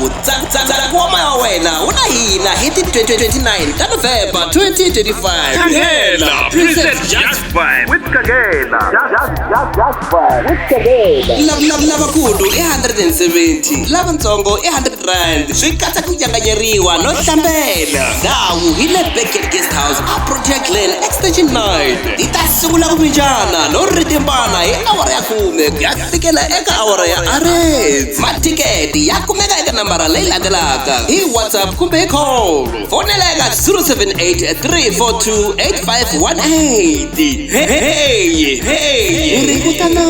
ku Tsakama ya wena una hina hi ti 29 ta November 2025. Kagela presents Just Vibe with Kagela. Just Vibe with Kagela. Lavakulu i 170, lavatsongo i 100 rand. Swi katsa ku nyanganyeriwa no hlambela. Ndhawu hi le Beckett Guest House a Project Lane Extension 9. Ti ta sungula ku mijana no ritimbana hi awara ya 10 ya fikela eka awara ya arets. Matiketi ya kumeka eka nambara leyi landzelaka hi WhatsApp kumbe hi call. Fonela eka 078 342 8518. Hey, uri kutana.